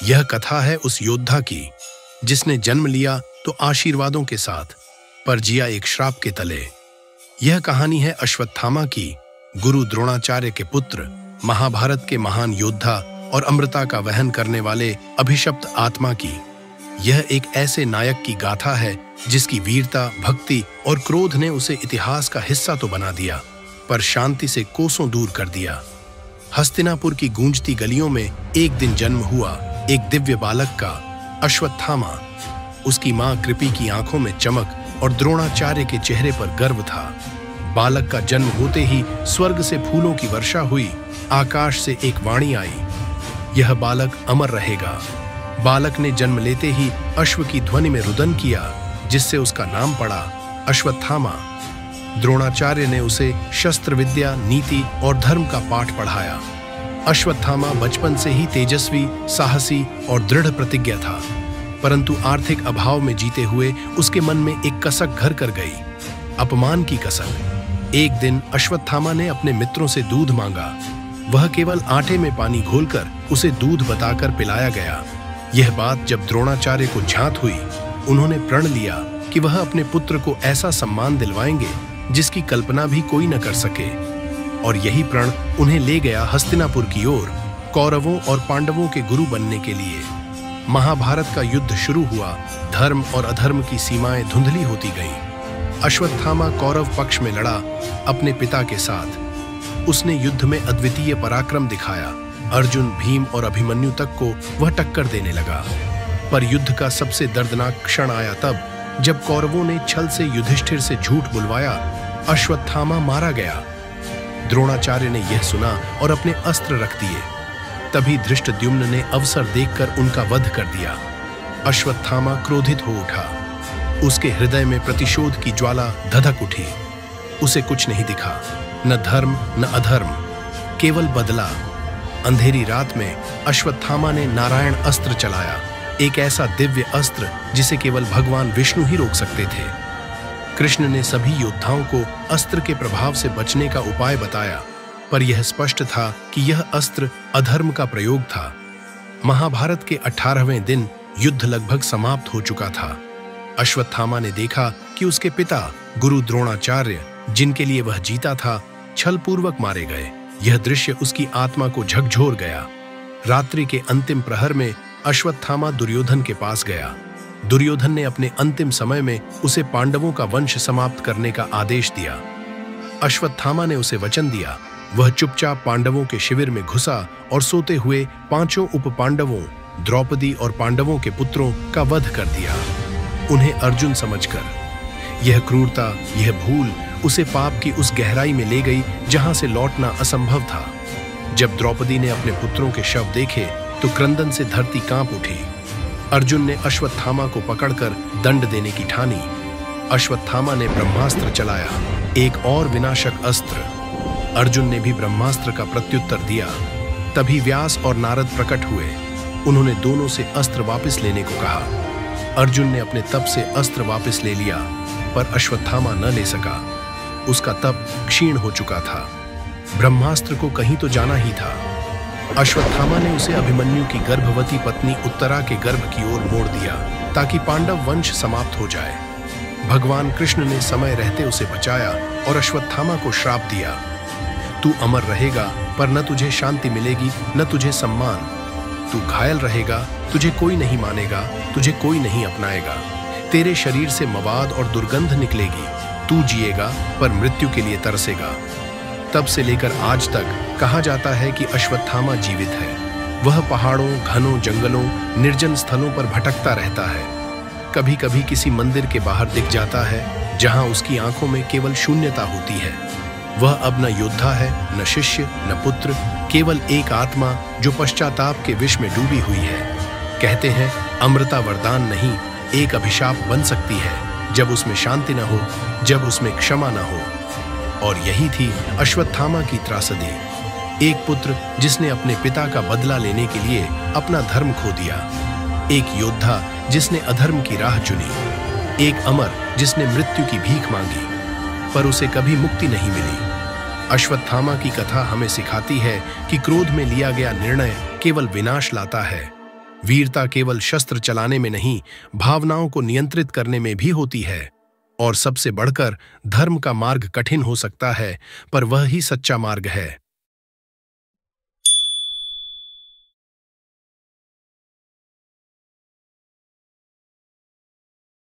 यह कथा है उस योद्धा की जिसने जन्म लिया तो आशीर्वादों के साथ, पर जिया एक श्राप के तले। यह कहानी है अश्वत्थामा की, गुरु द्रोणाचार्य के पुत्र, महाभारत के महान योद्धा और अमृता का वहन करने वाले अभिशप्त आत्मा की। यह एक ऐसे नायक की गाथा है जिसकी वीरता, भक्ति और क्रोध ने उसे इतिहास का हिस्सा तो बना दिया, पर शांति से कोसों दूर कर दिया। हस्तिनापुर की गूंजती गलियों में एक दिन जन्म हुआ एक दिव्य बालक का, अश्वत्थामा। उसकी मां कृपि की आंखों में चमक और द्रोणाचार्य के चेहरे पर गर्व था। बालक का जन्म होते ही स्वर्ग से फूलों की वर्षा हुई, आकाश से एक वाणी आई, यह बालक अमर रहेगा। बालक ने जन्म लेते ही अश्व की ध्वनि में रुदन किया, जिससे उसका नाम पड़ा अश्वत्थामा। द्रोणाचार्य ने उसे शस्त्र विद्या, नीति और धर्म का पाठ पढ़ाया। अश्वत्थामा बचपन से ही तेजस्वी, साहसी और दृढ़ प्रतिज्ञा था, परंतु आर्थिक अभाव में जीते हुए उसके मन में एक कसक घर कर गई, अपमान की कसक। एक दिन अश्वत्थामा ने अपने मित्रों से दूध मांगा। वह केवल आटे में पानी घोलकर उसे दूध बताकर पिलाया गया। यह बात जब द्रोणाचार्य को झांत हुई, उन्होंने प्रण लिया कि वह अपने पुत्र को ऐसा सम्मान दिलवाएंगे जिसकी कल्पना भी कोई न कर सके। और यही प्रण उन्हें ले गया हस्तिनापुर की ओर, कौरवों और पांडवों के गुरु बनने के लिए। महाभारत का युद्ध शुरू हुआ। धर्म और अधर्म की सीमाएं धुंधली होती गईं। अश्वत्थामा कौरव पक्ष में लड़ा अपने पिता के साथ। उसने युद्ध में अद्वितीय पराक्रम दिखाया। अर्जुन, भीम और अभिमन्यु तक को वह टक्कर देने लगा। पर युद्ध का सबसे दर्दनाक क्षण आया तब जब कौरवों ने छल से युधिष्ठिर से झूठ बुलवाया। अश्वत्थामा मारा गया। द्रोणाचार्य ने यह सुना और अपने अस्त्र रख दिए। तभी धृष्टद्युम्न ने अवसर देखकर उनका वध कर दिया। अश्वत्थामा क्रोधित हो उठा। उसके हृदय में प्रतिशोध की ज्वाला धधक उठी। उसे कुछ नहीं दिखा, न धर्म न अधर्म, केवल बदला। अंधेरी रात में अश्वत्थामा ने नारायण अस्त्र चलाया, एक ऐसा दिव्य अस्त्र जिसे केवल भगवान विष्णु ही रोक सकते थे। कृष्ण ने सभी योद्धाओं को अस्त्र के प्रभाव से बचने का उपाय बताया, पर यह स्पष्ट था कि यह अस्त्र अधर्म का प्रयोग था। महाभारत के 18वें दिन युद्ध लगभग समाप्त हो चुका था। अश्वत्थामा ने देखा कि उसके पिता गुरु द्रोणाचार्य, जिनके लिए वह जीता था, छलपूर्वक मारे गए। यह दृश्य उसकी आत्मा को झकझोर गया। रात्रि के अंतिम प्रहर में अश्वत्थामा दुर्योधन के पास गया। दुर्योधन ने अपने अंतिम समय में उसे पांडवों का वंश समाप्त करने का आदेश दिया। अश्वत्थामा ने उसे वचन दिया। वह चुपचाप पांडवों के शिविर में घुसा और सोते हुए 5 उप पांडवों, द्रौपदी और पांडवों के पुत्रों का वध कर दिया, उन्हें अर्जुन समझकर। यह क्रूरता, यह भूल उसे पाप की उस गहराई में ले गई जहां से लौटना असंभव था। जब द्रौपदी ने अपने पुत्रों के शव देखे तो क्रंदन से धरती कांप उठी। अर्जुन ने अश्वत्थामा को पकड़कर दंड देने की ठानी। अश्वत्थामा ने ब्रह्मास्त्र चलाया, एक और विनाशक अस्त्र। अर्जुन ने भी ब्रह्मास्त्र का प्रत्युत्तर दिया। तभी व्यास और नारद प्रकट हुए। उन्होंने दोनों से अस्त्र वापस लेने को कहा। अर्जुन ने अपने तप से अस्त्र वापस ले लिया, पर अश्वत्थामा न ले सका। उसका तप क्षीण हो चुका था। ब्रह्मास्त्र को कहीं तो जाना ही था। अश्वत्थामा ने उसे अभिमन्यु की गर्भवती पत्नी उत्तरा के गर्भ की ओर मोड़ दिया, ताकि पांडव वंश समाप्त हो जाए। भगवान कृष्ण ने समय रहते उसे बचाया और अश्वत्थामा को श्राप दिया, तू अमर रहेगा, पर न तुझे शांति मिलेगी न तुझे सम्मान। तू घायल रहेगा, तुझे कोई नहीं मानेगा, तुझे कोई नहीं अपनाएगा। तेरे शरीर से मवाद और दुर्गंध निकलेगी। तू जिएगा पर मृत्यु के लिए तरसेगा। तब से लेकर आज तक कहा जाता है कि अश्वत्थामा जीवित है। वह पहाड़ों, घनों जंगलों, निर्जन स्थलों पर भटकता रहता है। कभी कभी किसी मंदिर के बाहर दिख जाता है, जहां उसकी आंखों में केवल शून्यता होती है। वह अब न योद्धा है, न शिष्य, न पुत्र, केवल एक आत्मा जो पश्चाताप के विष में डूबी हुई है। कहते हैं अमृता वरदान नहीं, एक अभिशाप बन सकती है, जब उसमें शांति न हो, जब उसमें क्षमा न हो। और यही थी अश्वत्थामा की त्रासदी। एक पुत्र जिसने अपने पिता का बदला लेने के लिए अपना धर्म खो दिया। एक योद्धा जिसने अधर्म की राह चुनी। एक अमर जिसने मृत्यु की भीख मांगी, पर उसे कभी मुक्ति नहीं मिली। अश्वत्थामा की कथा हमें सिखाती है कि क्रोध में लिया गया निर्णय केवल विनाश लाता है। वीरता केवल शस्त्र चलाने में नहीं, भावनाओं को नियंत्रित करने में भी होती है। और सबसे बढ़कर, धर्म का मार्ग कठिन हो सकता है, पर वह ही सच्चा मार्ग है।